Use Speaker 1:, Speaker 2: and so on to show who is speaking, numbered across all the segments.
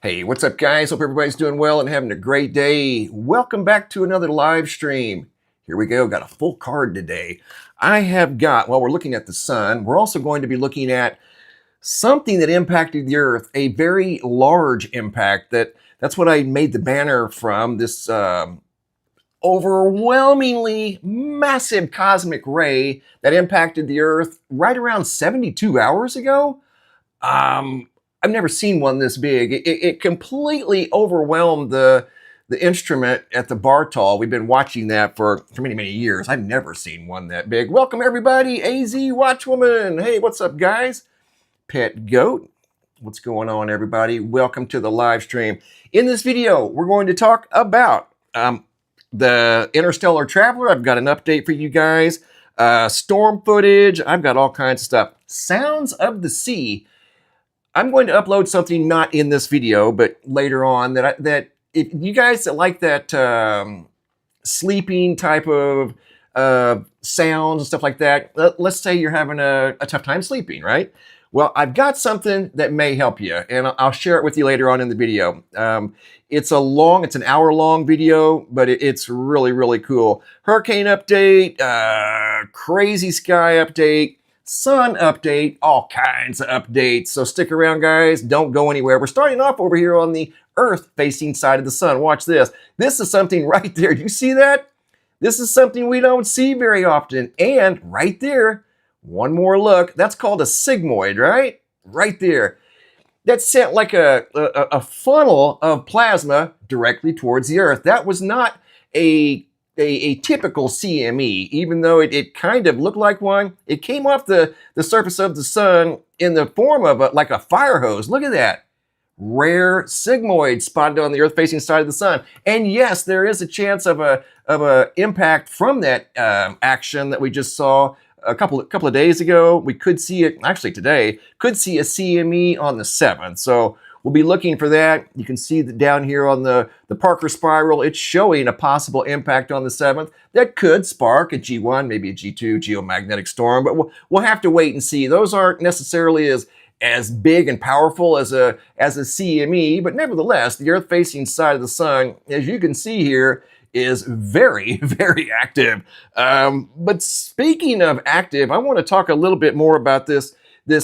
Speaker 1: Hey, what's up, guys? Hope everybody's doing well and having a great day. Welcome back to another live stream. Here we go. Got a full card today. We're looking at the sun. We're also going to be looking at something that impacted the Earth, a very large impact. That's what I made the banner from, this overwhelmingly massive cosmic ray that impacted the Earth right around 72 hours ago. I've never seen one this big. It completely overwhelmed the instrument at the Bartol. We've been watching that for many, many years. I've never seen one that big. Welcome, everybody. AZ Watchwoman. Hey, what's up, guys? Pet Goat. What's going on, everybody? Welcome to the live stream. In this video, we're going to talk about the Interstellar Traveler. I've got an update for you guys. Storm footage. I've got all kinds of stuff. Sounds of the Sea. I'm going to upload something not in this video, but later on that if you guys that like that sleeping type of sounds and stuff like that, let's say you're having a tough time sleeping, right? Well, I've got something that may help you, and I'll share it with you later on in the video. It's an hour-long video, but it's really, really cool. Hurricane update, crazy sky update, sun update, all kinds of updates. So stick around, guys. Don't go anywhere. We're starting off over here on the Earth-facing side of the sun. Watch this. This is something right there. Do you see that? This is something we don't see very often. And right there, one more look. That's called a sigmoid, right? Right there. That sent like a funnel of plasma directly towards the Earth. That was not a typical CME, even though it kind of looked like one. It came off the surface of the sun in the form of like a fire hose. Look at that. Rare sigmoid spotted on the Earth-facing side of the sun. And yes, there is a chance of a impact from that action that we just saw a couple of days ago. We could see it, actually today, could see a CME on the 7th. So we'll be looking for that. You can see that down here on the Parker spiral, it's showing a possible impact on the 7th that could spark a G1, maybe a G2 geomagnetic storm, but we'll have to wait and see. Those aren't necessarily as big and powerful as a CME, but nevertheless, the Earth-facing side of the sun, as you can see here, is very, very active. But speaking of active, I want to talk a little bit more about this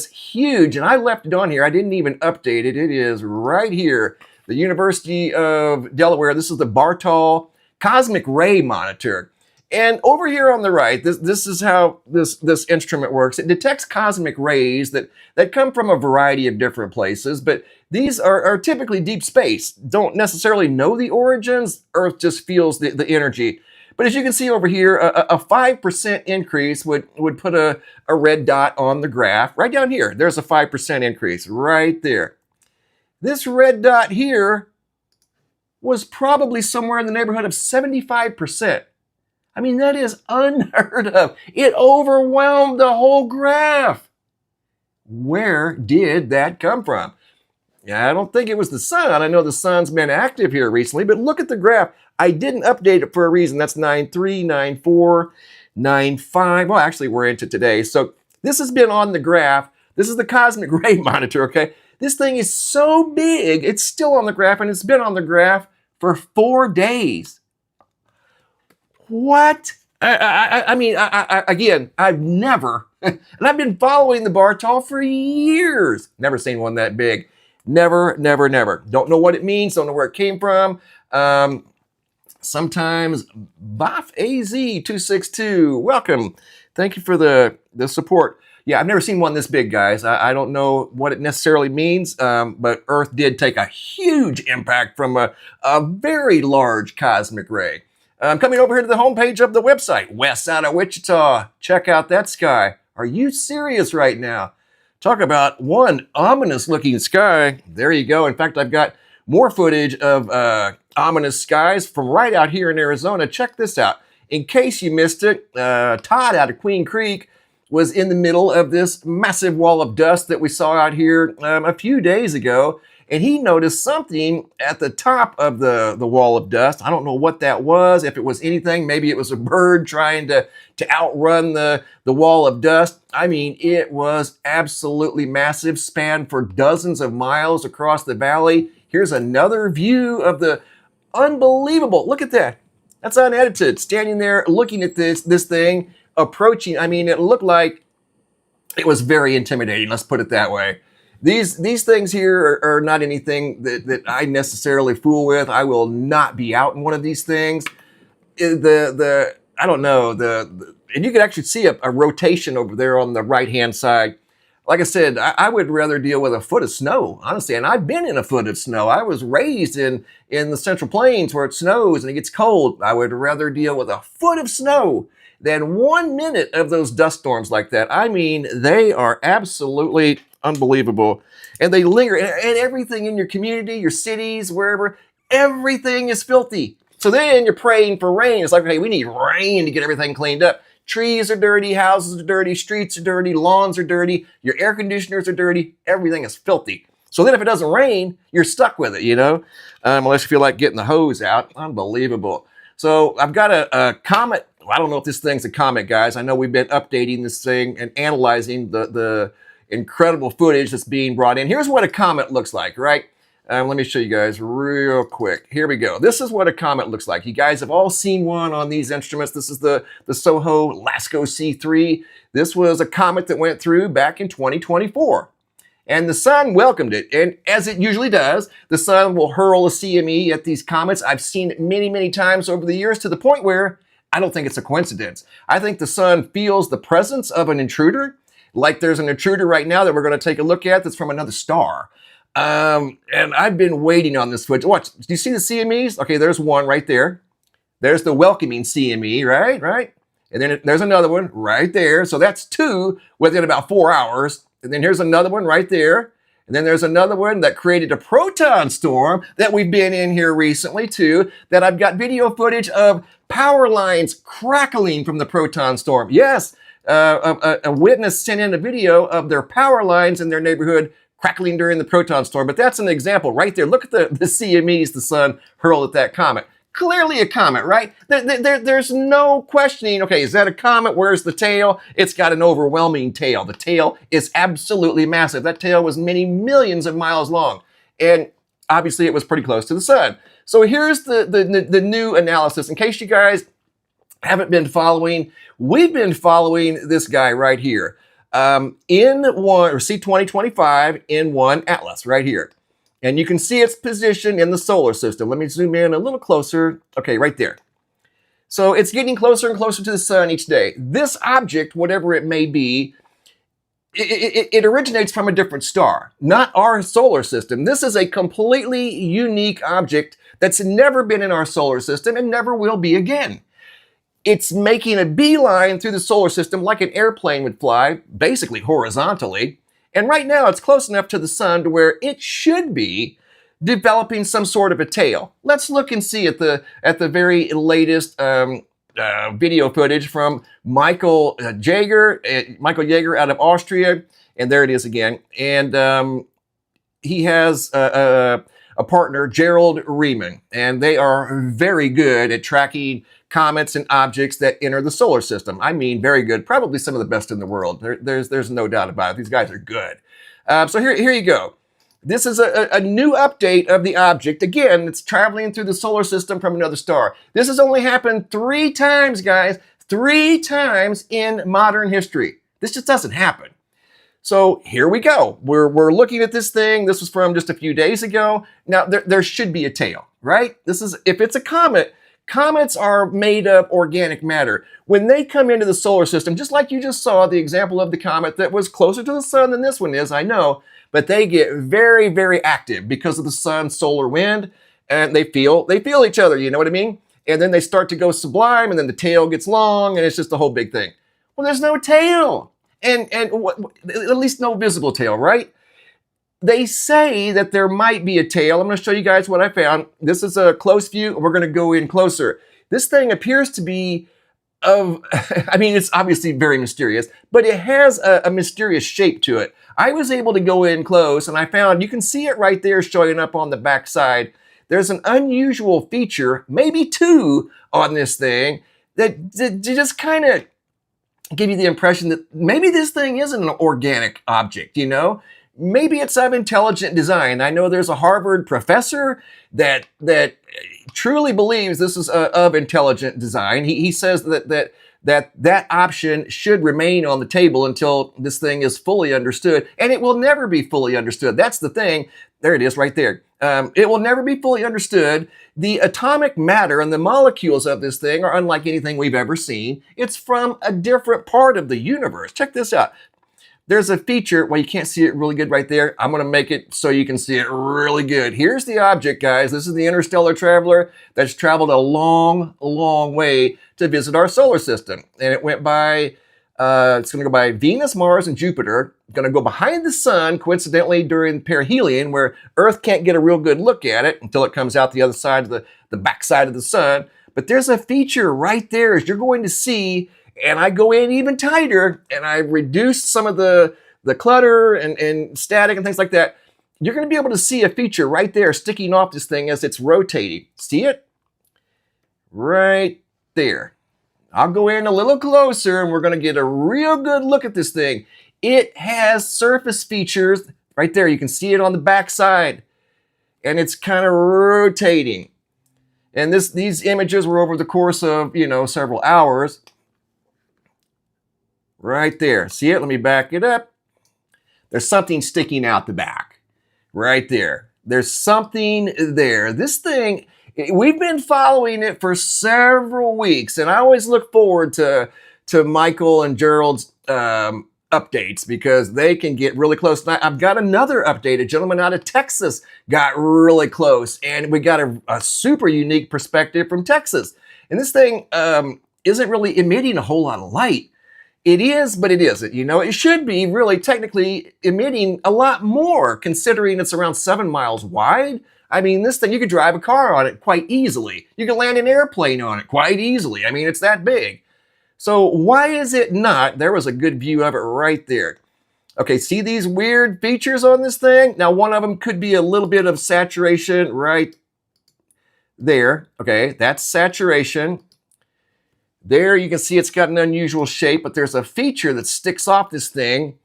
Speaker 1: huge, and I left it on here. I didn't even update it. It is right here. The University of Delaware. This is the Bartol Cosmic Ray Monitor. And over here on the right, this is how this instrument works. It detects cosmic rays that come from a variety of different places, but these are typically deep space. Don't necessarily know the origins. Earth just feels the energy. But as you can see over here, a 5% increase would put a red dot on the graph. Right down here, there's a 5% increase right there. This red dot here was probably somewhere in the neighborhood of 75%. I mean, that is unheard of. It overwhelmed the whole graph. Where did that come from? Yeah, I don't think it was the sun. I know the sun's been active here recently, but look at the graph. I didn't update it for a reason. That's 9.3, 9.4, 9.5. Well, actually, we're into today. So this has been on the graph. This is the Cosmic Ray Monitor, okay? This thing is so big, it's still on the graph, and it's been on the graph for 4 days. What? Again, I've never, and I've been following the Bartol for years. Never seen one that big. Never, never, never. Don't know what it means. Don't know where it came from. Sometimes Boff AZ262, welcome. Thank you for the support. Yeah, I've never seen one this big, guys. I don't know what it necessarily means, but Earth did take a huge impact from a very large cosmic ray. I'm coming over here to the homepage of the website, west side of Wichita. Check out that sky. Are you serious right now? Talk about one ominous-looking sky. There you go. In fact, I've got more footage of ominous skies from right out here in Arizona. Check this out. In case you missed it, Todd out of Queen Creek was in the middle of this massive wall of dust that we saw out here a few days ago. And he noticed something at the top of the wall of dust. I don't know what that was, if it was anything. Maybe it was a bird trying to outrun the wall of dust. I mean, it was absolutely massive, spanned for dozens of miles across the valley. Here's another view of the unbelievable. Look at that. That's unedited. Standing there looking at this thing approaching. I mean, it looked like it was very intimidating. Let's put it that way. These things here are not anything that I necessarily fool with. I will not be out in one of these things. I don't know, and you can actually see a rotation over there on the right hand side. Like I said, I would rather deal with a foot of snow, honestly. And I've been in a foot of snow. I was raised in the Central Plains where it snows and it gets cold. I would rather deal with a foot of snow than 1 minute of those dust storms like that. I mean, they are absolutely unbelievable. And they linger. And everything in your community, your cities, wherever, everything is filthy. So then you're praying for rain. It's like, hey, we need rain to get everything cleaned up. Trees are dirty, houses are dirty, streets are dirty, lawns are dirty, your air conditioners are dirty, everything is filthy. So then if it doesn't rain, you're stuck with it, you know, unless you feel like getting the hose out. Unbelievable. So I've got a comet. Well, I don't know if this thing's a comet, guys. I know we've been updating this thing and analyzing the incredible footage that's being brought in. Here's what a comet looks like, right? Let me show you guys real quick. Here we go. This is what a comet looks like. You guys have all seen one on these instruments. This is the Soho LASCO C3. This was a comet that went through back in 2024. And the sun welcomed it. And as it usually does, the sun will hurl a CME at these comets. I've seen it many, many times over the years to the point where I don't think it's a coincidence. I think the sun feels the presence of an intruder. Like there's an intruder right now that we're going to take a look at that's from another star. And I've been waiting on this footage. Watch, do you see the CMEs? Okay, there's one right there. There's the welcoming CME, right? And then there's another one right there. So that's two within about 4 hours. And then here's another one right there. And then there's another one that created a proton storm that we've been in here recently too, that I've got video footage of power lines crackling from the proton storm. Yes, a witness sent in a video of their power lines in their neighborhood crackling during the proton storm. But that's an example right there. Look at the CMEs the sun hurled at that comet. Clearly a comet, right? There's no questioning, okay, is that a comet? Where's the tail? It's got an overwhelming tail. The tail is absolutely massive. That tail was many millions of miles long. And obviously it was pretty close to the sun. So here's the new analysis. In case you guys haven't been following, we've been following this guy right here. In one, or C2025 in one Atlas right here. And you can see its position in the solar system. Let me zoom in a little closer. Okay, right there. So it's getting closer and closer to the sun each day. This object, whatever it may be, it originates from a different star, not our solar system. This is a completely unique object that's never been in our solar system and never will be again. It's making a beeline through the solar system like an airplane would fly, basically horizontally. And right now it's close enough to the sun to where it should be developing some sort of a tail. Let's look and see at the very latest video footage from Michael Jaeger out of Austria. And there it is again. And he has a partner, Gerald Riemann, and they are very good at tracking comets and objects that enter the solar system. I mean, very good. Probably some of the best in the world. There's no doubt about it. These guys are good. So here you go. This is a new update of the object. Again, it's traveling through the solar system from another star. This has only happened 3 times, guys. 3 times in modern history. This just doesn't happen. So here we go. We're looking at this thing. This was from just a few days ago. Now, there should be a tail, right? If it's a comet, comets are made of organic matter. When they come into the solar system, just like you just saw the example of the comet that was closer to the sun than this one is, I know, but they get very, very active because of the sun's solar wind, and they feel each other, you know what I mean? And then they start to go sublime, and then the tail gets long, and it's just a whole big thing. Well, there's no tail, and at least no visible tail, right? They say that there might be a tail. I'm going to show you guys what I found. This is a close view. We're going to go in closer. This thing appears to be I mean, it's obviously very mysterious, but it has a mysterious shape to it. I was able to go in close, and I found, you can see it right there showing up on the back side. There's an unusual feature, maybe 2 on this thing, that just kind of give you the impression that maybe this thing isn't an organic object, you know? maybe it's of intelligent design. I know there's a Harvard professor that truly believes this is of intelligent design. He says that option should remain on the table until this thing is fully understood, and it will never be fully understood. That's the thing. There it is right there. It will never be fully understood. The atomic matter and the molecules of this thing are unlike anything we've ever seen. It's from a different part of the universe. Check this out. There's a feature, well, you can't see it really good right there. I'm going to make it so you can see it really good. Here's the object, guys. This is the interstellar traveler that's traveled a long, long way to visit our solar system. And it went by, it's going to go by Venus, Mars, and Jupiter. It's going to go behind the sun, coincidentally, during perihelion, where Earth can't get a real good look at it until it comes out the other side of the backside of the sun. But there's a feature right there, as you're going to see. And I go in even tighter, and I reduce some of the clutter and static and things like that. You're going to be able to see a feature right there sticking off this thing as it's rotating. See it? Right there. I'll go in a little closer, and we're going to get a real good look at this thing. It has surface features right there. You can see it on the back side, and it's kind of rotating. And these images were over the course of, several hours. Right there. See it? Let me back it up. There's something sticking out the back. Right there. There's something there. This thing, we've been following it for several weeks, and I always look forward to Michael and Gerald's updates because they can get really close. And I've got another update. A gentleman out of Texas got really close, and we got a super unique perspective from Texas. And this thing isn't really emitting a whole lot of light. It is, but it isn't. It should be really technically emitting a lot more considering it's around 7 miles wide. I mean, this thing, you could drive a car on it quite easily. You can land an airplane on it quite easily. I mean, it's that big. So why is it not? There was a good view of it right there. Okay, see these weird features on this thing? Now, one of them could be a little bit of saturation right there. Okay, that's saturation. There you can see it's got an unusual shape, but there's a feature that sticks off this thing.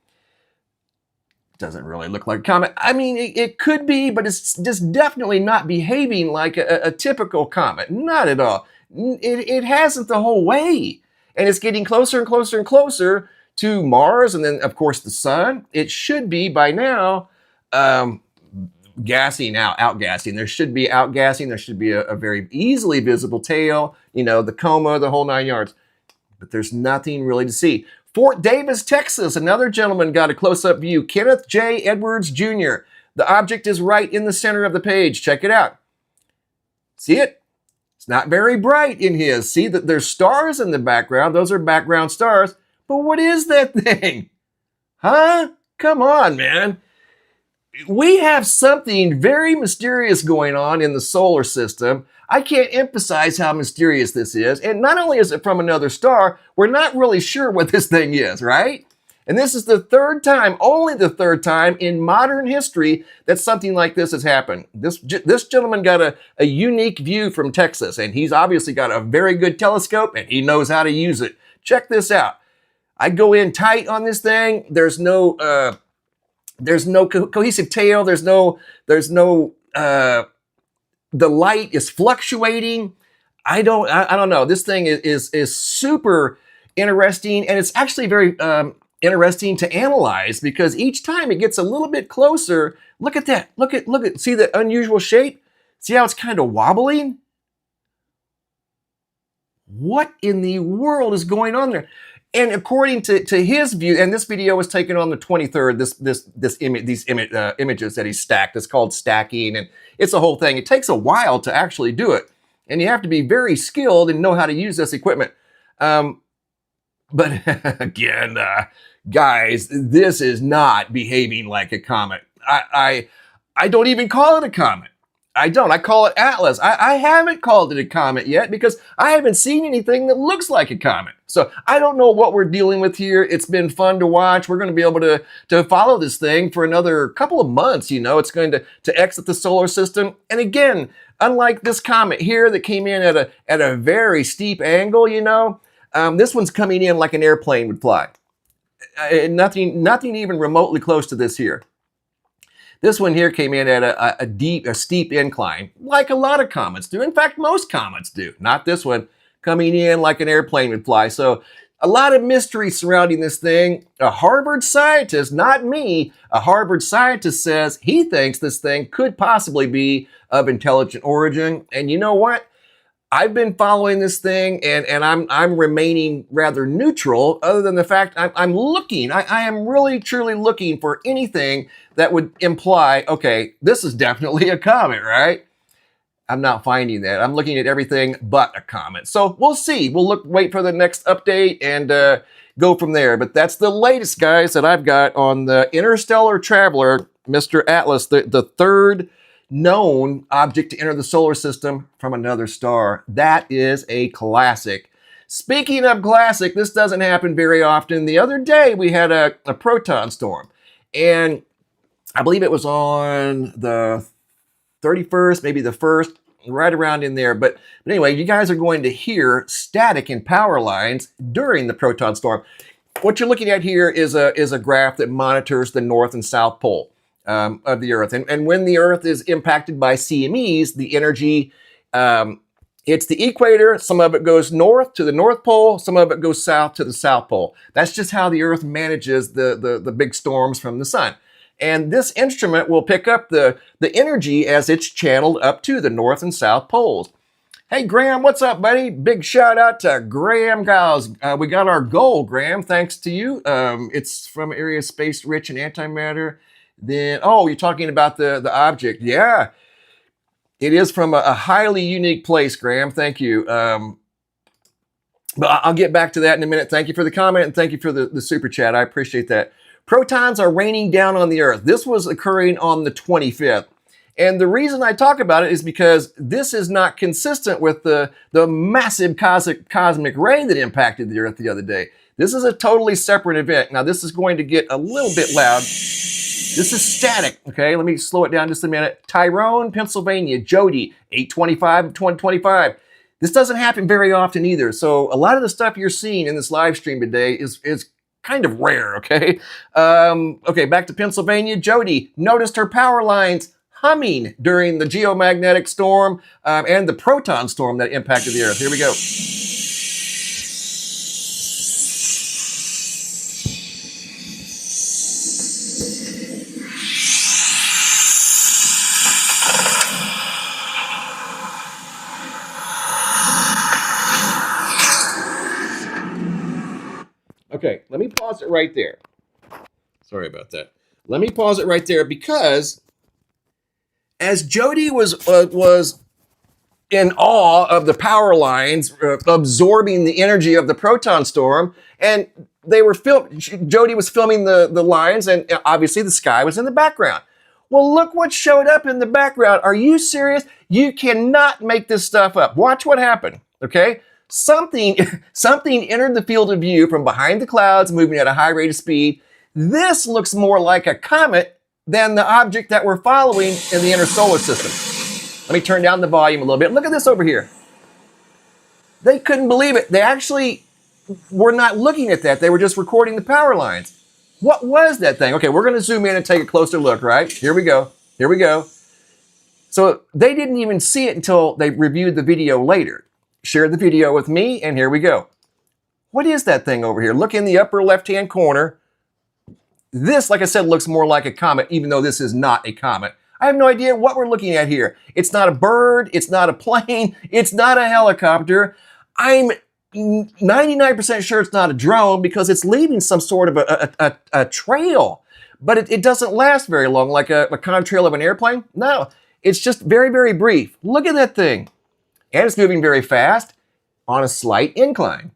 Speaker 1: Doesn't really look like a comet. I mean, it could be, but it's just definitely not behaving like a typical comet. Not at all. It hasn't the whole way. And it's getting closer and closer and closer to Mars and then, of course, the sun. It should be by now gassing out, outgassing. There should be outgassing. There should be a very easily visible tail, the coma, the whole 9 yards. But there's nothing really to see. Fort Davis, Texas, another gentleman got a close-up view. Kenneth J. Edwards, Jr. The object is right in the center of the page. Check it out. See it? It's not very bright in his. See that there's stars in the background. Those are background stars. But what is that thing? Huh? Come on, man. We have something very mysterious going on in the solar system. I can't emphasize how mysterious this is. And not only is it from another star, we're not really sure what this thing is, right? And this is the third time, only the third time in modern history that something like this has happened. This gentleman got a unique view from Texas, and he's obviously got a very good telescope, and he knows how to use it. Check this out. I go in tight on this thing. There's no cohesive tail. There's no, the light is fluctuating. I don't know. This thing is super interesting, and it's actually very interesting to analyze because each time it gets a little bit closer. Look at that. Look at, see the unusual shape? See how it's kind of wobbling? What in the world is going on there? And according to his view, and this video was taken on the 23rd, these images that he stacked, it's called stacking, and it's a whole thing. It takes a while to actually do it, and you have to be very skilled and know how to use this equipment. But again, guys, this is not behaving like a comet. I don't even call it a comet. I don't. I call it Atlas. I haven't called it a comet yet because I haven't seen anything that looks like a comet. So I don't know what we're dealing with here. It's been fun to watch. We're going to be able to follow this thing for another couple of months. It's going to exit the solar system. And again, unlike this comet here that came in at a very steep angle, this one's coming in like an airplane would fly. Nothing even remotely close to this here. This one here came in at a steep incline, like a lot of comets do. In fact, most comets do. Not this one, coming in like an airplane would fly. So a lot of mystery surrounding this thing. A Harvard scientist, not me, a Harvard scientist says he thinks this thing could possibly be of intelligent origin. And you know what? I've been following this thing, and I'm remaining rather neutral, other than the fact I'm looking. I am really truly looking for anything that would imply, okay, this is definitely a comet, right? I'm not finding that. I'm looking at everything but a comet. So we'll see. We'll wait for the next update and go from there. But that's the latest, guys, that I've got on the interstellar traveler, Mr. Atlas, the third known object to enter the solar system from another star. That is a classic. Speaking of classic, this doesn't happen very often. The other day we had a proton storm, and I believe it was on the 31st, maybe the 1st, right around in there. But anyway, you guys are going to hear static in power lines during the proton storm. What you're looking at here is a graph that monitors the north and south pole of the Earth. And when the Earth is impacted by CMEs, the energy hits the equator. Some of it goes north to the North Pole. Some of it goes south to the South Pole. That's just how the Earth manages the big storms from the sun. And this instrument will pick up the energy as it's channeled up to the North and South poles. Hey, Graham, what's up, buddy? Big shout out to Graham Giles. We got our goal, Graham, thanks to you. It's from areas space rich in antimatter. Then, oh, you're talking about the object. Yeah, it is from a highly unique place, Graham. Thank you. But I'll get back to that in a minute. Thank you for the comment, and thank you for the super chat. I appreciate that. Protons are raining down on the Earth. This was occurring on the 25th. And the reason I talk about it is because this is not consistent with the massive cosmic ray that impacted the Earth the other day. This is a totally separate event. Now, this is going to get a little bit loud. This is static, okay? Let me slow it down just a minute. Tyrone, Pennsylvania, Jody, 8/25/2025. This doesn't happen very often either. So a lot of the stuff you're seeing in this live stream today is kind of rare, okay? Okay, back to Pennsylvania. Jody noticed her power lines humming during the geomagnetic storm and the proton storm that impacted the Earth. Here we go. Okay, let me pause it right there. Sorry about that. Let me pause it right there because as Jody was in awe of the power lines absorbing the energy of the proton storm, and Jody was filming the lines, and obviously the sky was in the background. Well, look what showed up in the background. Are you serious? You cannot make this stuff up. Watch what happened, okay? Something entered the field of view from behind the clouds, moving at a high rate of speed. This looks more like a comet than the object that we're following in the inner solar system. Let me turn down the volume a little bit. Look at this over here. They couldn't believe it. They actually were not looking at that. They were just recording the power lines. What was that thing? Okay, we're going to zoom in and take a closer look, right? Here we go. Here we go. So they didn't even see it until they reviewed the video later. Shared the video with me, and here we go. What is that thing over here? Look in the upper left-hand corner. This, like I said, looks more like a comet, even though this is not a comet. I have no idea what we're looking at here. It's not a bird. It's not a plane. It's not a helicopter. I'm 99% sure it's not a drone because it's leaving some sort of a trail. But it doesn't last very long, like a contrail of an airplane. No, it's just very, very brief. Look at that thing. And it's moving very fast on a slight incline.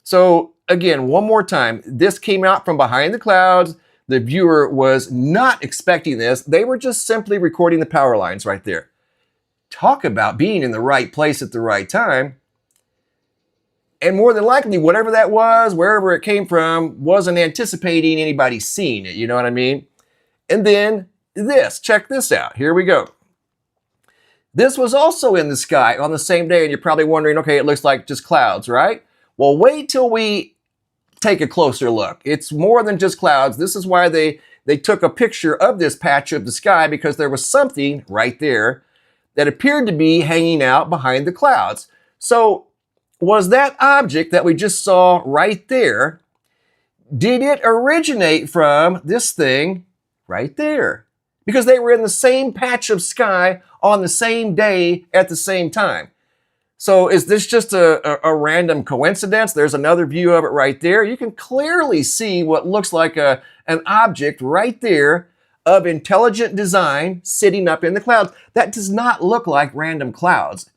Speaker 1: So again, one more time, this came out from behind the clouds. The viewer was not expecting this. They were just simply recording the power lines right there. Talk about being in the right place at the right time. And more than likely, whatever that was, wherever it came from, wasn't anticipating anybody seeing it. You know what I mean? And then this, check this out. Here we go. This was also in the sky on the same day, and you're probably wondering, okay, it looks like just clouds, right? Well, wait till we take a closer look. It's more than just clouds. This is why they they took a picture of this patch of the sky because there was something right there that appeared to be hanging out behind the clouds. So was that object that we just saw right there, did it originate from this thing right there? Because they were in the same patch of sky on the same day at the same time. So is this just a random coincidence? There's another view of it right there. You can clearly see what looks like an object right there of intelligent design sitting up in the clouds. That does not look like random clouds.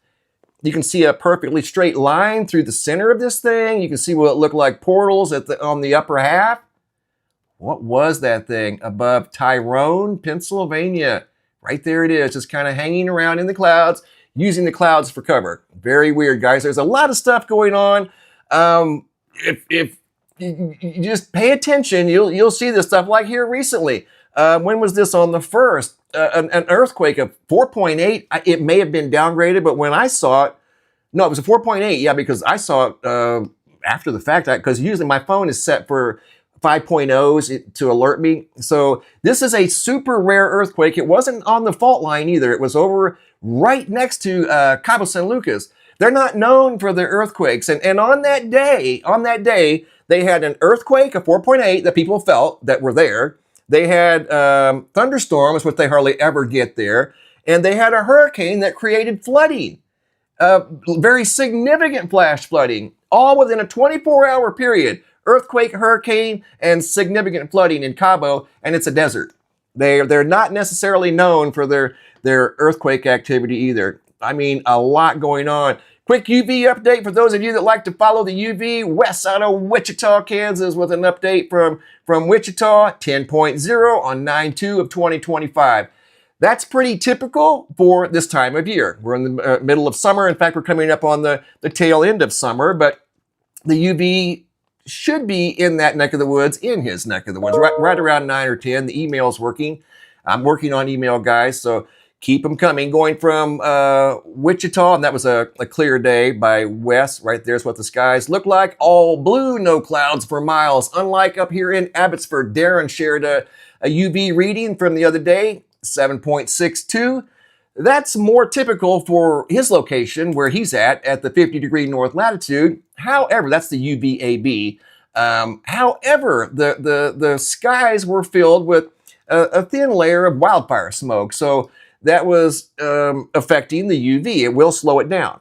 Speaker 1: You can see a perfectly straight line through the center of this thing. You can see what looked like portals on the upper half. What was that thing above Tyrone, Pennsylvania? Right there it is, just kind of hanging around in the clouds, using the clouds for cover. Very weird, guys. There's a lot of stuff going on. If you just pay attention, you'll see this stuff. Like here recently, when was this on the 1st? An earthquake of 4.8. It may have been downgraded, but when I saw it, no, it was a 4.8. Yeah, because I saw it after the fact. Because usually my phone is set for 5.0s to alert me. So this is a super rare earthquake. It wasn't on the fault line either. It was over right next to Cabo San Lucas. They're not known for their earthquakes. And on that day, they had an earthquake of 4.8 that people felt that were there. They had thunderstorms, which they hardly ever get there. And they had a hurricane that created flooding, very significant flash flooding, all within a 24-hour period. Earthquake, hurricane, and significant flooding in Cabo, and it's a desert. They're not necessarily known for their earthquake activity either. I mean, a lot going on. Quick UV update for those of you that like to follow the UV. Wes out of Wichita, Kansas with an update from Wichita, 10.0 on 9/2 of 2025. That's pretty typical for this time of year. We're in the middle of summer. In fact, we're coming up on the tail end of summer, but the UV should be in that neck of the woods, in his neck of the woods, right around 9 or 10. The email's working. I'm working on email, guys, so keep them coming. Going from Wichita, and that was a clear day by Wes. Right there's what the skies look like. All blue, no clouds for miles. Unlike up here in Abbotsford, Darren shared a UV reading from the other day, 7.62. That's more typical for his location where he's at the 50-degree north latitude. However, that's the UVAB. However, the skies were filled with a thin layer of wildfire smoke. So that was affecting the UV. It will slow it down.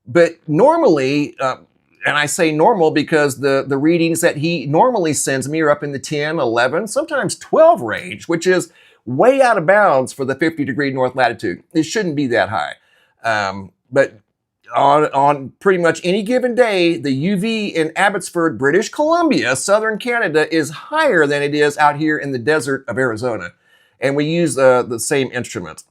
Speaker 1: But normally, and I say normal because the readings that he normally sends me are up in the 10, 11, sometimes 12 range, which is way out of bounds for the 50-degree north latitude. It shouldn't be that high. But on pretty much any given day, the UV in Abbotsford, British Columbia, southern Canada, is higher than it is out here in the desert of Arizona. And we use the same instruments.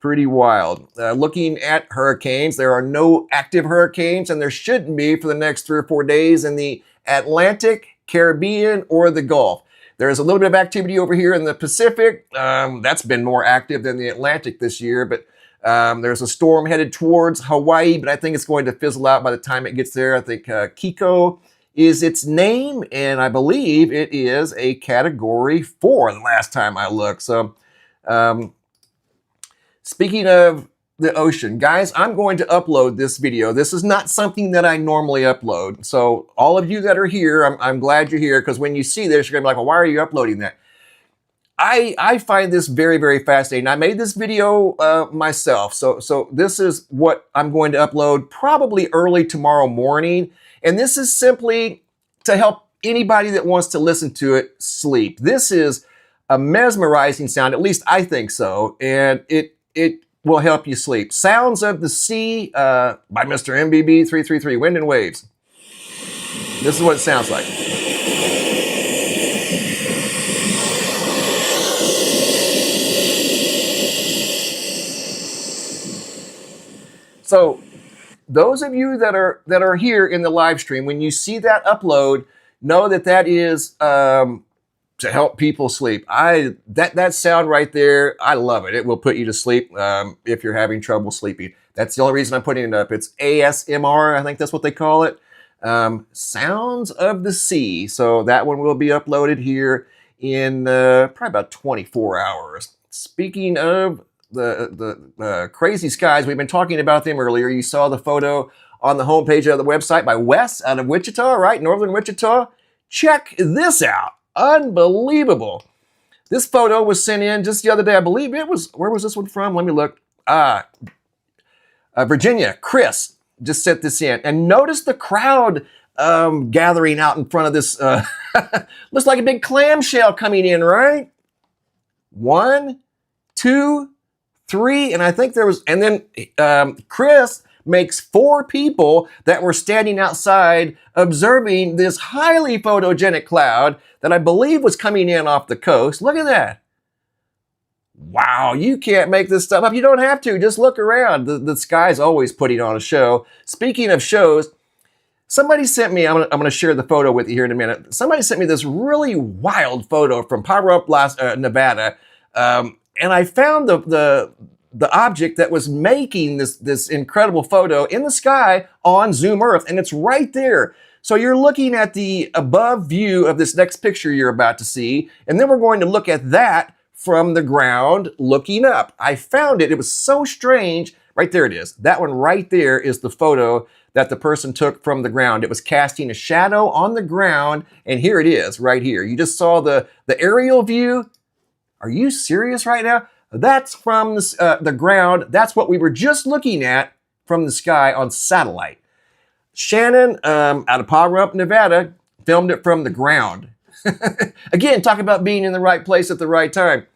Speaker 1: Pretty wild. Looking at hurricanes, there are no active hurricanes, and there shouldn't be for the next 3 or 4 days in the Atlantic, Caribbean, or the Gulf. There's a little bit of activity over here in the Pacific. That's been more active than the Atlantic this year, but there's a storm headed towards Hawaii, but I think it's going to fizzle out by the time it gets there. I think Kiko is its name, and I believe it is a Category 4 the last time I looked. So speaking of the ocean, guys, I'm going to upload this video. This is not something that I normally upload. So all of you that are here, I'm glad you're here, because when you see this, you're gonna be like, well, why are you uploading that? I find this very, very fascinating. I made this video myself. So this is what I'm going to upload probably early tomorrow morning. And this is simply to help anybody that wants to listen to it sleep. This is a mesmerizing sound, at least I think so. And it will help you sleep. Sounds of the Sea by Mr. MBB 333, Wind and Waves. This is what it sounds like. So those of you that are here in the live stream, when you see that upload, know that that is to help people sleep. That sound right there, I love it. It will put you to sleep if you're having trouble sleeping. That's the only reason I'm putting it up. It's ASMR, I think that's what they call it. Sounds of the Sea. So that one will be uploaded here in probably about 24 hours. Speaking of the crazy skies, we've been talking about them earlier. You saw the photo on the homepage of the website by Wes out of Wichita, right? Northern Wichita. Check this out. Unbelievable. This photo was sent in just the other day. I believe it was, where was this one from? Let me look. Virginia. Chris just sent this in. And notice the crowd gathering out in front of this. Looks like a big clamshell coming in, right? 1, 2, 3, and I think there was, and then Chris makes 4 people that were standing outside observing this highly photogenic cloud that I believe was coming in off the coast. Look at that. Wow, you can't make this stuff up. You don't have to. Just look around. The sky's always putting on a show. Speaking of shows, somebody sent me, I'm going to share the photo with you here in a minute. Somebody sent me this really wild photo from Power Up, Nevada. And I found the object that was making this incredible photo in the sky on Zoom Earth, and it's right there. So you're looking at the above view of this next picture you're about to see, and then we're going to look at that from the ground looking up. I found it. It was so strange. Right there it is. That one right there is the photo that the person took from the ground. It was casting a shadow on the ground, and here it is right here. You just saw the aerial view. Are you serious right now? That's from the ground. That's what we were just looking at from the sky on satellite. Shannon out of Power Up, Nevada, filmed it from the ground. Again, talk about being in the right place at the right time.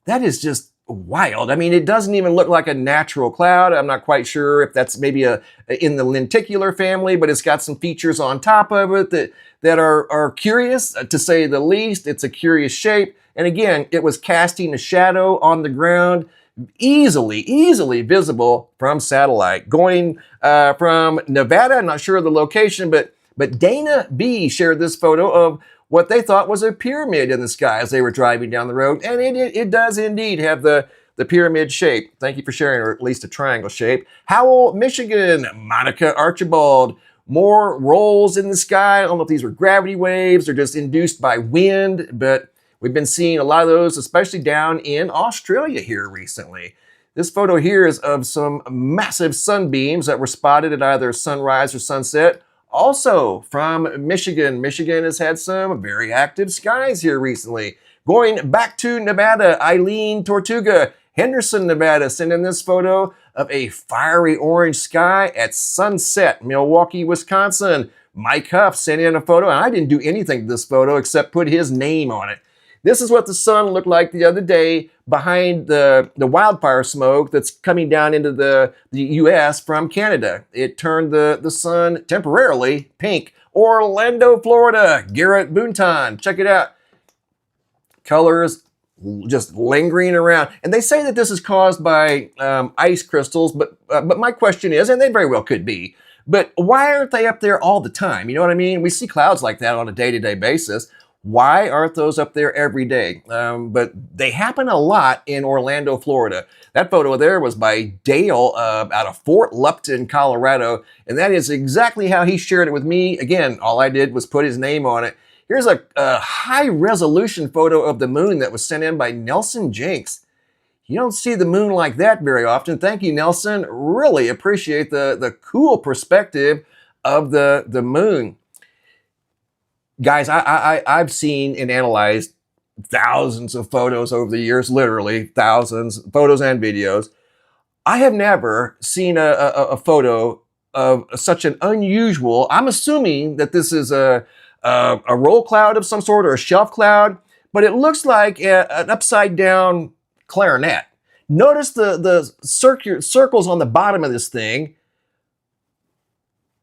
Speaker 1: That is just wild. I mean, it doesn't even look like a natural cloud. I'm not quite sure if that's maybe in the lenticular family, but it's got some features on top of it that are curious, to say the least. It's a curious shape. And again, it was casting a shadow on the ground, easily visible from satellite. Going from Nevada, I'm not sure of the location, but Dana B shared this photo of what they thought was a pyramid in the sky as they were driving down the road. And it does indeed have the pyramid shape. Thank you for sharing, or at least a triangle shape. Howell, Michigan, Monica Archibald. More rolls in the sky. I don't know if these were gravity waves or just induced by wind, but we've been seeing a lot of those, especially down in Australia here recently. This photo here is of some massive sunbeams that were spotted at either sunrise or sunset. Also from Michigan. Michigan has had some very active skies here recently. Going back to Nevada, Eileen Tortuga, Henderson, Nevada, sent in this photo of a fiery orange sky at sunset. Milwaukee, Wisconsin. Mike Huff sent in a photo, and I didn't do anything to this photo except put his name on it. This is what the sun looked like the other day behind the wildfire smoke that's coming down into the U.S. from Canada. It turned the sun temporarily pink. Orlando, Florida, Garrett Boonton. Check it out. Colors just lingering around. And they say that this is caused by ice crystals, but my question is, and they very well could be, but why aren't they up there all the time? You know what I mean? We see clouds like that on a day-to-day basis. Why aren't those up there every day? But they happen a lot in Orlando, Florida. That photo there was by Dale out of Fort Lupton, Colorado. And that is exactly how he shared it with me. Again, all I did was put his name on it. Here's a high-resolution photo of the moon that was sent in by Nelson Jenks. You don't see the moon like that very often. Thank you, Nelson. Really appreciate the cool perspective of the moon. Guys, I've seen and analyzed thousands of photos over the years, literally thousands, photos and videos. I have never seen a photo of such an unusual, I'm assuming that this is a roll cloud of some sort or a shelf cloud, but it looks like an upside down clarinet. Notice the circles on the bottom of this thing.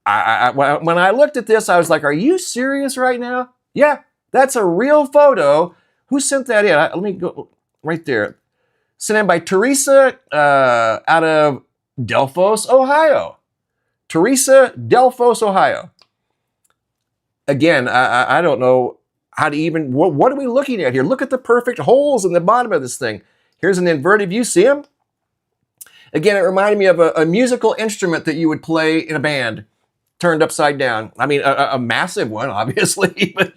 Speaker 1: When I looked at this, I was like, are you serious right now? Yeah, that's a real photo. Who sent that in? Let me go right there. Sent in by Teresa out of Delphos, Ohio. Teresa, Delphos, Ohio. Again, I don't know how to even, what are we looking at here? Look at the perfect holes in the bottom of this thing. Here's an inverted view. See them? Again, it reminded me of a musical instrument that you would play in a band, turned upside down. I mean, a massive one, obviously, but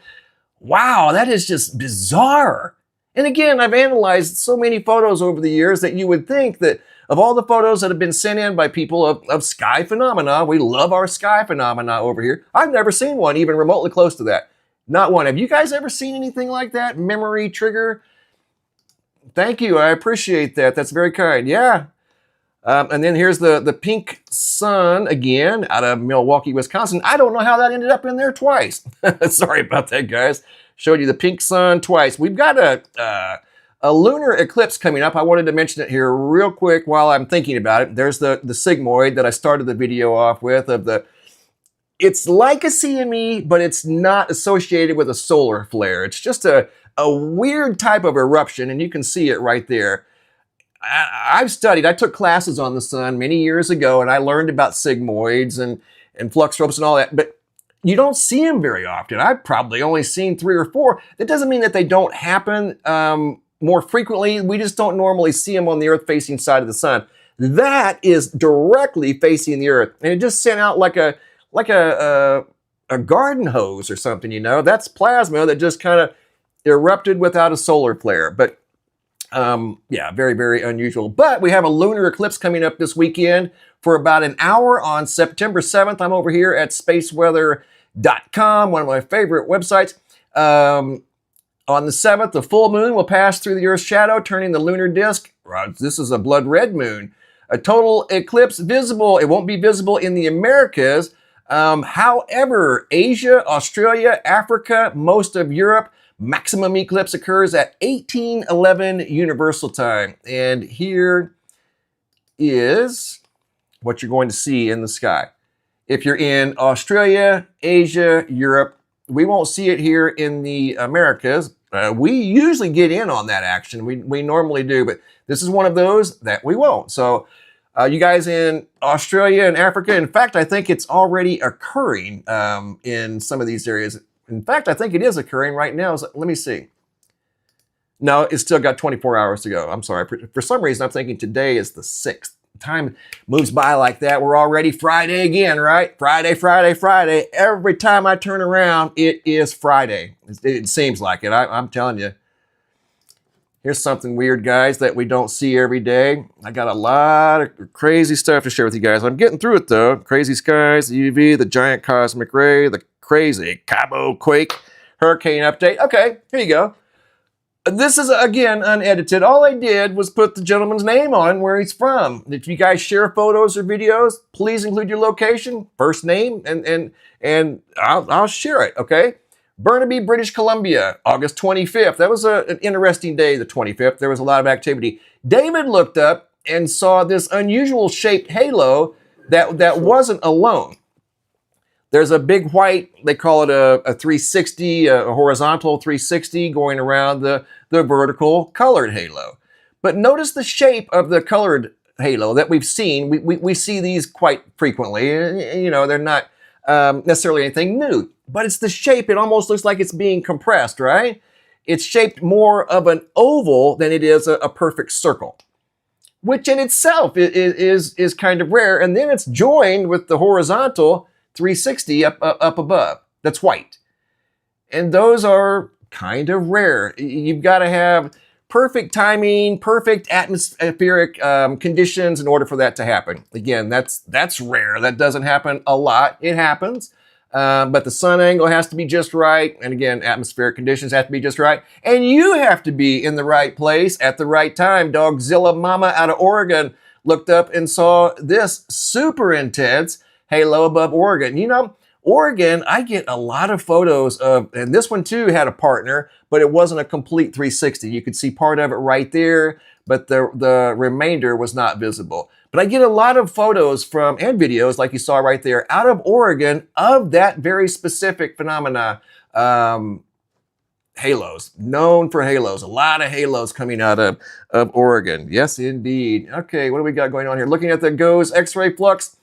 Speaker 1: Wow, that is just bizarre. And again, I've analyzed so many photos over the years that you would think that of all the photos that have been sent in by people of sky phenomena, we love our sky phenomena over here. I've never seen one even remotely close to that. Not one. Have you guys ever seen anything like that? Memory trigger? Thank you. I appreciate that. That's very kind. Yeah. And then here's the pink sun again out of Milwaukee, Wisconsin. I don't know how that ended up in there twice. Sorry about that, guys. Showed you the pink sun twice. We've got a lunar eclipse coming up. I wanted to mention it here real quick while I'm thinking about it. There's the sigmoid that I started the video off with of the. It's like a CME, but it's not associated with a solar flare. It's just a weird type of eruption, and you can see it right there. I took classes on the sun many years ago, and I learned about sigmoids and flux ropes and all that, but you don't see them very often. I've probably only seen 3 or 4. That doesn't mean that they don't happen more frequently. We just don't normally see them on the Earth-facing side of the sun. That is directly facing the Earth, and it just sent out like a garden hose or something, you know. That's plasma that just kind of erupted without a solar flare. But yeah, very, very unusual. But we have a lunar eclipse coming up this weekend for about an hour on September 7th. I'm over here at spaceweather.com, one of my favorite websites. On the 7th, the full moon will pass through the Earth's shadow, turning the lunar disk. This is a blood red moon. A total eclipse visible. It won't be visible in the Americas. However, Asia, Australia, Africa, most of Europe, maximum eclipse occurs at 1811 Universal Time. And here is what you're going to see in the sky. If you're in Australia, Asia, Europe, we won't see it here in the Americas. We usually get in on that action. We normally do, but this is one of those that we won't. So you guys in Australia and Africa, in fact, I think it's already occurring in some of these areas. In fact, I think it is occurring right now. So let me see. No, it's still got 24 hours to go. I'm sorry. For some reason, I'm thinking today is the 6th. Time moves by like that. We're already Friday again, right? Friday, Friday, Friday. Every time I turn around, it is Friday. It seems like it. I'm telling you. Here's something weird, guys, that we don't see every day. I got a lot of crazy stuff to share with you guys. I'm getting through it, though. Crazy skies, the UV, the giant cosmic ray, the crazy Cabo quake, hurricane update. Okay, here you go. This is, again, unedited. All I did was put the gentleman's name on where he's from. If you guys share photos or videos, please include your location, first name, and I'll share it, okay? Burnaby, British Columbia, August 25th. That was an interesting day, the 25th. There was a lot of activity. David looked up and saw this unusual shaped halo that wasn't alone. There's a big white, they call it a 360, a horizontal 360 going around the vertical colored halo. But notice the shape of the colored halo that we've seen. We see these quite frequently. You know, they're not necessarily anything new, but it's the shape. It almost looks like it's being compressed, right? It's shaped more of an oval than it is a perfect circle, which in itself is kind of rare. And then it's joined with the horizontal 360 up above. That's white. And those are kind of rare. You've got to have perfect timing, perfect atmospheric conditions in order for that to happen. Again, that's rare. That doesn't happen a lot. It happens. But the sun angle has to be just right. And again, atmospheric conditions have to be just right. And you have to be in the right place at the right time. Dogzilla Mama out of Oregon looked up and saw this super intense halo above Oregon. You know, Oregon, I get a lot of photos of, and this one too had a partner, but it wasn't a complete 360. You could see part of it right there, but the remainder was not visible. But I get a lot of photos from, and videos like you saw right there, out of Oregon of that very specific phenomena. Halos, known for halos. A lot of halos coming out of Oregon. Yes, indeed. Okay, what do we got going on here? Looking at the GOES X-ray flux.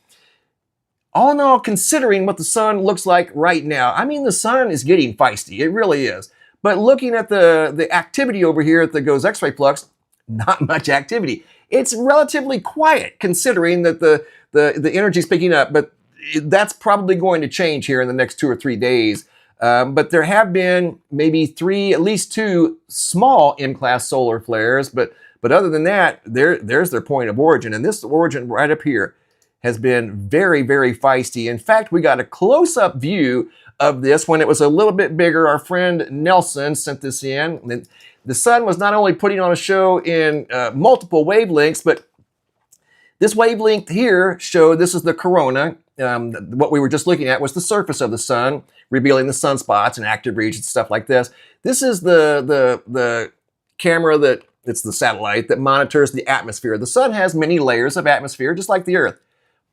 Speaker 1: All in all, considering what the sun looks like right now, I mean, the sun is getting feisty. It really is. But looking at the activity over here at the GOES X-ray flux, not much activity. It's relatively quiet considering that the energy is picking up, but that's probably going to change here in the next 2 or 3 days. But there have been maybe at least two small M-class solar flares. But other than that, there's their point of origin. And this origin right up here has been very, very feisty. In fact, we got a close-up view of this when it was a little bit bigger. Our friend Nelson sent this in. The sun was not only putting on a show in multiple wavelengths, but this wavelength here showed this is the corona. What we were just looking at was the surface of the sun, revealing the sunspots and active regions, stuff like this. This is the camera it's the satellite that monitors the atmosphere. The sun has many layers of atmosphere, just like the Earth.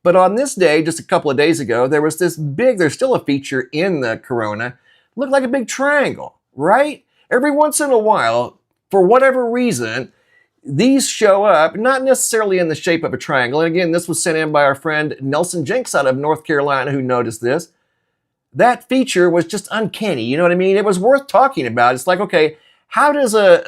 Speaker 1: But on this day, just a couple of days ago, there was there's still a feature in the corona, looked like a big triangle, right? Every once in a while, for whatever reason, these show up, not necessarily in the shape of a triangle. And again, this was sent in by our friend Nelson Jenks out of North Carolina who noticed this. That feature was just uncanny, you know what I mean? It was worth talking about. It's like, okay, how does a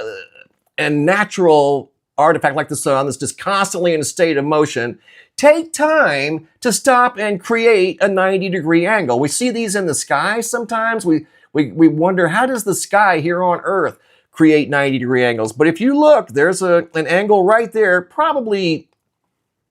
Speaker 1: natural artifact like the sun that's just constantly in a state of motion take time to stop and create a 90-degree angle? We see these in the sky sometimes. We wonder, how does the sky here on Earth create 90-degree angles? But if you look, there's an angle right there, probably,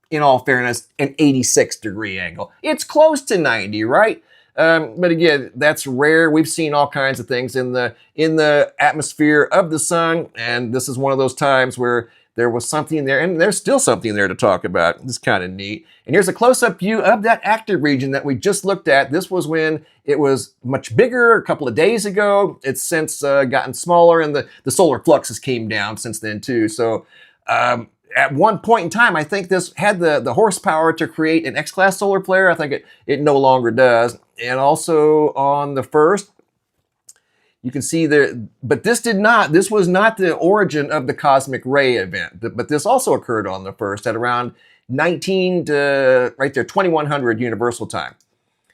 Speaker 1: in all fairness, an 86-degree angle. It's close to 90, right? But again, that's rare. We've seen all kinds of things in the atmosphere of the sun, and this is one of those times where there was something there, and there's still something there to talk about. It's kind of neat. And here's a close-up view of that active region that we just looked at. This was when it was much bigger a couple of days ago. It's since gotten smaller, and the solar fluxes came down since then too. So at one point in time, I think this had the horsepower to create an X-class solar flare. I think it no longer does. And also on the first, you can see there, but this was not the origin of the cosmic ray event. But this also occurred on the first at around 2100 Universal Time.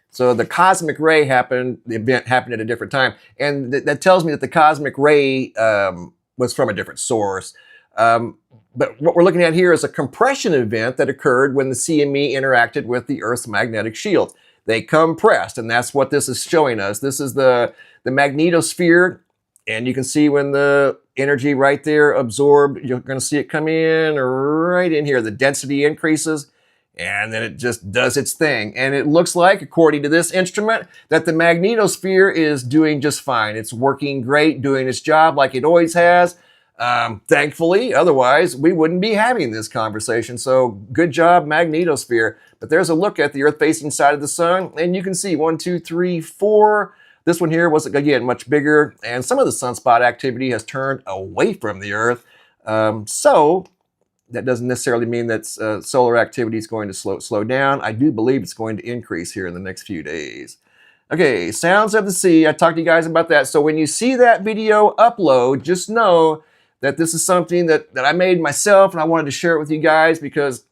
Speaker 1: So the cosmic ray the event happened at a different time. And that tells me that the cosmic ray was from a different source. But what we're looking at here is a compression event that occurred when the CME interacted with the Earth's magnetic shield. They compressed, and that's what this is showing us. This is the magnetosphere, and you can see when the energy right there absorbed, you're going to see it come in right in here. The density increases, and then it just does its thing. And it looks like, according to this instrument, that the magnetosphere is doing just fine. It's working great, doing its job like it always has. Thankfully, otherwise we wouldn't be having this conversation. So good job, magnetosphere. But there's a look at the Earth-facing side of the sun, and you can see 1, 2, 3, 4. This one here was, again, much bigger, and some of the sunspot activity has turned away from the Earth. So that doesn't necessarily mean that solar activity is going to slow down. I do believe it's going to increase here in the next few days. Okay, sounds of the sea. I talked to you guys about that. So when you see that video upload, just know that this is something that I made myself, and I wanted to share it with you guys because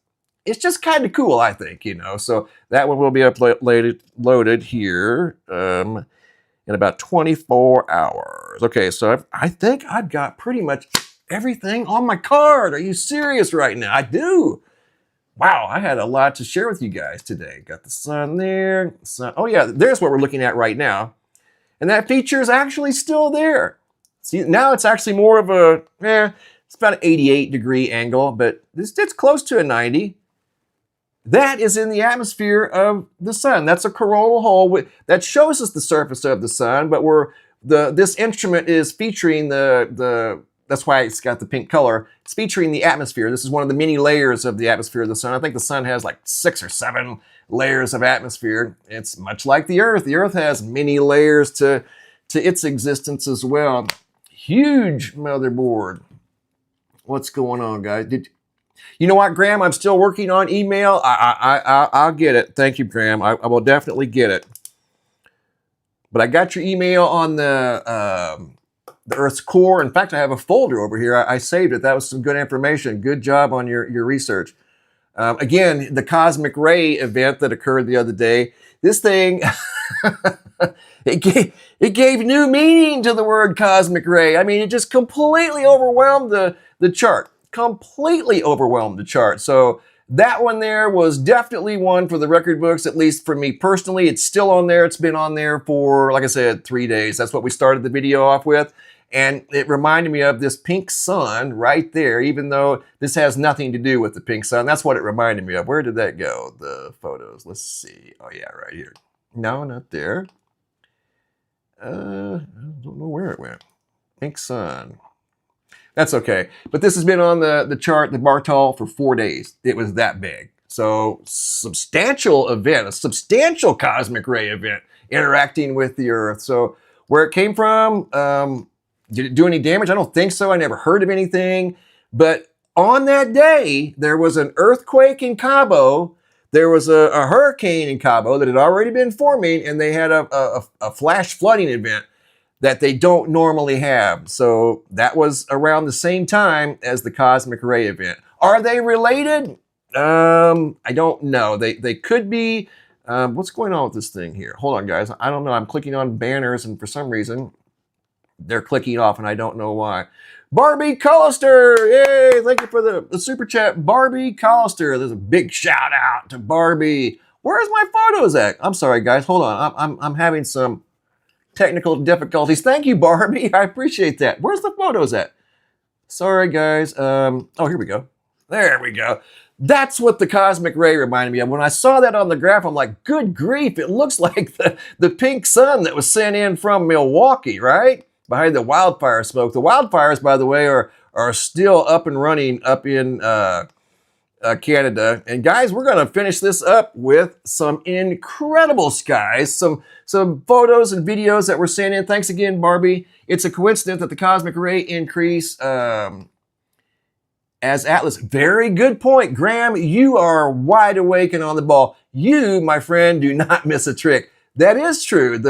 Speaker 1: it's just kind of cool, I think, you know. So that one will be loaded here in about 24 hours. Okay, so I think I've got pretty much everything on my card. Are you serious right now? I do. Wow, I had a lot to share with you guys today. Got the sun there. Sun. Oh yeah, there's what we're looking at right now. And that feature is actually still there. See, now it's actually more of it's about an 88-degree angle, but it's close to a 90. That is in the atmosphere of the sun. That's a coronal hole that shows us the surface of the sun, but this instrument is featuring that's why it's got the pink color. It's featuring the atmosphere. This is one of the many layers of the atmosphere of the sun. I think the sun has like 6 or 7 layers of atmosphere. It's much like the Earth. The Earth has many layers to its existence as well. Huge motherboard. What's going on, guys? You know what, Graham? I'm still working on email. I'll get it. Thank you, Graham. I will definitely get it. But I got your email on the Earth's core. In fact, I have a folder over here. I saved it. That was some good information. Good job on your research. Again, the cosmic ray event that occurred the other day. This thing, it gave new meaning to the word cosmic ray. I mean, it just completely overwhelmed the chart. Completely overwhelmed the chart. So That one there was definitely one for the record books, at least for me personally. It's still on there. It's been on there for, like I said, 3 days. That's what we started the video off with. And it reminded me of this pink sun right there, even though this has nothing to do with the pink sun. That's what it reminded me of. Where did that go? The photos. Let's see. Oh, yeah, right here. No, not there. I don't know where it went. Pink sun. That's okay. But this has been on the chart, the Bartol, for 4 days. It was that big. So substantial event, a substantial cosmic ray event interacting with the Earth. So where it came from, did it do any damage? I don't think so. I never heard of anything. But on that day, there was an earthquake in Cabo. There was a hurricane in Cabo that had already been forming, and they had a flash flooding event that they don't normally have. So that was around the same time as the cosmic ray event. Are they related? I don't know. They could be. What's going on with this thing here? Hold on, guys. I don't know. I'm clicking on banners, and for some reason, they're clicking off, and I don't know why. Barbie Collister! Yay! Thank you for the super chat. Barbie Collister. There's a big shout out to Barbie. Where's my photos at? I'm sorry, guys. Hold on. I'm having some technical difficulties. Thank you, Barbie. I appreciate that. Where's the photos at? Sorry, guys. Oh, here we go. There we go. That's what the cosmic ray reminded me of. When I saw that on the graph, I'm like, good grief, it looks like the pink sun that was sent in from Milwaukee, right? Behind the wildfire smoke. The wildfires, by the way, are still up and running up in Canada. And guys, we're going to finish this up with some incredible skies, some photos and videos that were sent in. Thanks again, Barbie. It's a coincidence that the cosmic ray increase as Atlas. Very good point, Graham. You are wide awake and on the ball. You, my friend, do not miss a trick. That is true.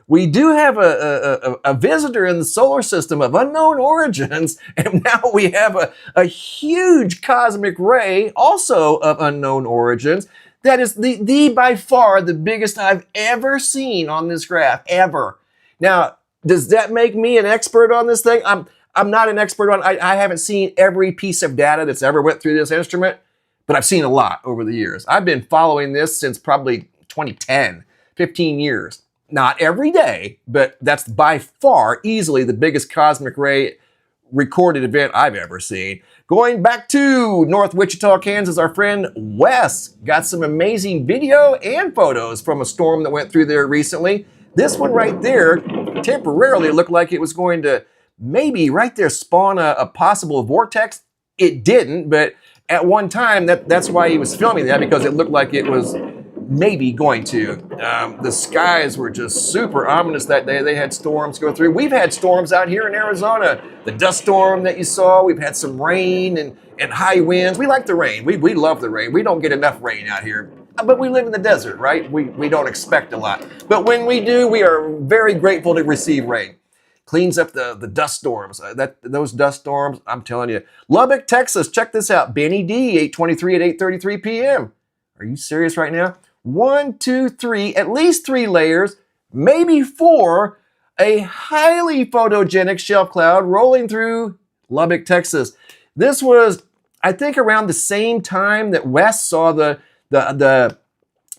Speaker 1: We do have a visitor in the solar system of unknown origins, and now we have a huge cosmic ray, also of unknown origins, that is the by far the biggest I've ever seen on this graph, ever. Now, does that make me an expert on this thing? I'm not an expert on I haven't seen every piece of data that's ever went through this instrument, but I've seen a lot over the years. I've been following this since probably 2010, 15 years. Not every day, but that's by far easily the biggest cosmic ray recorded event I've ever seen. Going back to North Wichita, Kansas, our friend Wes got some amazing video and photos from a storm that went through there recently. This one right there temporarily looked like it was going to maybe right there spawn a possible vortex. It didn't, but at one time, that's why he was filming that, because it looked like it was maybe going to. The skies were just super ominous that day. They had storms go through. We've had storms out here in Arizona. The dust storm that you saw, we've had some rain and high winds. We like the rain. We love the rain. We don't get enough rain out here. But we live in the desert, right? We don't expect a lot. But when we do, we are very grateful to receive rain. Cleans up the dust storms. Those dust storms, I'm telling you. Lubbock, Texas, check this out. Benny D, 8:23 at 8:33 p.m. Are you serious right now? 1, 2, 3, at least 3 layers, maybe 4, a highly photogenic shelf cloud rolling through Lubbock, Texas. This was, I think, around the same time that Wes saw the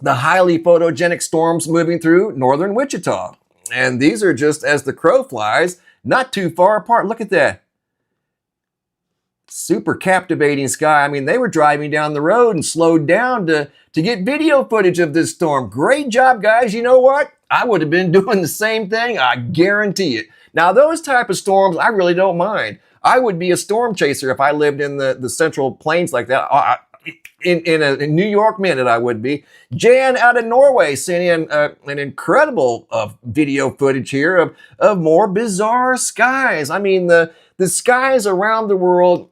Speaker 1: highly photogenic storms moving through northern Wichita. And these are just, as the crow flies, not too far apart. Look at that. Super captivating sky. I mean, they were driving down the road and slowed down to get video footage of this storm. Great job, guys. You know what? I would have been doing the same thing. I guarantee it. Now, those type of storms, I really don't mind. I would be a storm chaser if I lived in the Central Plains like that. In a New York minute, I would be. Jan out of Norway sent in an incredible video footage here of more bizarre skies. I mean, the skies around the world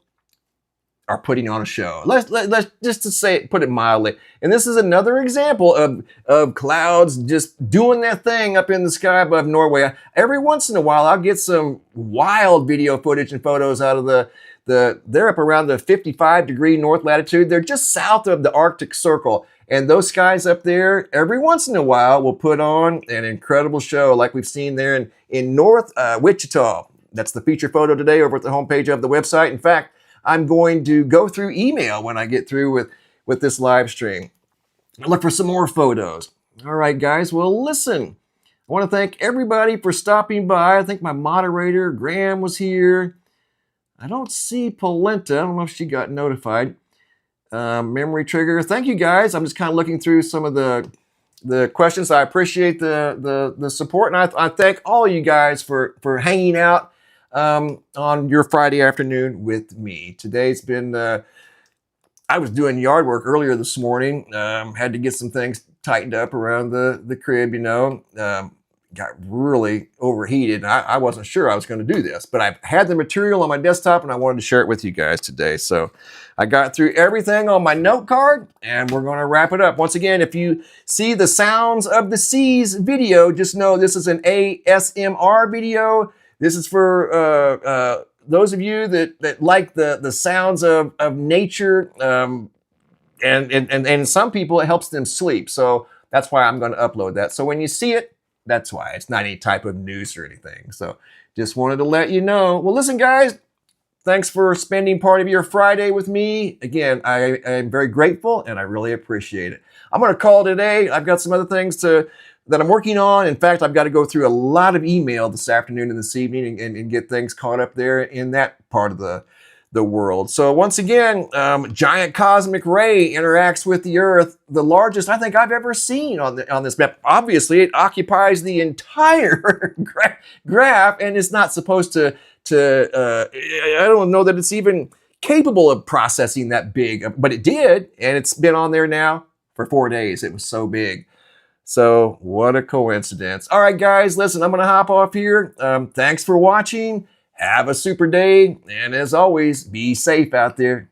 Speaker 1: are putting on a show. Let's just to say it, put it mildly. And this is another example of clouds just doing their thing up in the sky above Norway. Every once in a while, I'll get some wild video footage and photos out of they're up around the 55-degree north latitude. They're just south of the Arctic Circle. And those skies up there, every once in a while, will put on an incredible show like we've seen there in North Wichita. That's the feature photo today over at the homepage of the website. In fact, I'm going to go through email when I get through with this live stream. I look for some more photos. All right, guys. Well, listen, I want to thank everybody for stopping by. I think my moderator, Graham, was here. I don't see Polenta. I don't know if she got notified. Memory Trigger. Thank you, guys. I'm just kind of looking through some of the questions. I appreciate the support, and I thank all you guys for hanging out on your Friday afternoon with me. Today's been, I was doing yard work earlier this morning, had to get some things tightened up around the crib, you know, got really overheated. I wasn't sure I was going to do this, but I had the material on my desktop and I wanted to share it with you guys today. So I got through everything on my note card and we're going to wrap it up. Once again, if you see the Sounds of the Seas video, just know this is an ASMR video. This is for those of you that like the sounds of nature, and some people it helps them sleep. So that's why I'm going to upload that. So when you see it, that's why. It's not any type of news or anything. So just wanted to let you know. Well, listen, guys, thanks for spending part of your Friday with me. Again, I am very grateful and I really appreciate it. I'm going to call it a day. I've got some other things that I'm working on. In fact, I've got to go through a lot of email this afternoon and this evening and get things caught up there in that part of the world. So once again, giant cosmic ray interacts with the Earth, the largest I think I've ever seen on this map. Obviously, it occupies the entire graph, and it's not supposed to. I don't know that it's even capable of processing that big, but it did, and it's been on there now for 4 days. It was so big. So what a coincidence. All right, guys, listen, I'm going to hop off here. Thanks for watching. Have a super day. And as always, be safe out there.